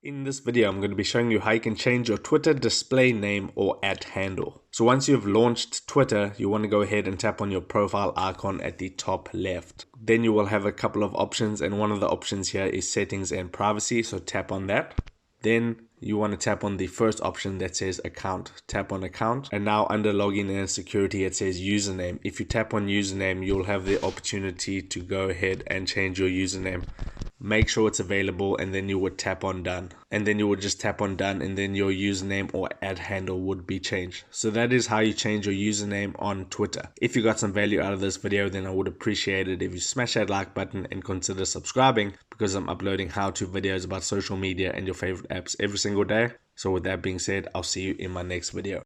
In this video, I'm going to be showing you how you can change your Twitter display name or @handle. So once you've launched Twitter, you want to go ahead and tap on your profile icon at the top left. Then you will have a couple of options, and one of the options here is settings and privacy, so tap on that. Then you want to tap on the first option that says account. Tap on account, and now under login and security it says username. If you tap on username, you'll have the opportunity to go ahead and change your username. Make sure it's available, and then you would tap on done, and then you would just tap on done, and then your username or @handle would be changed. So that is how you change your username on Twitter. If you got some value out of this video, then I would appreciate it if you smash that like button and consider subscribing, because I'm uploading how-to videos about social media and your favorite apps every single day. So with that being said, I'll see you in my next video.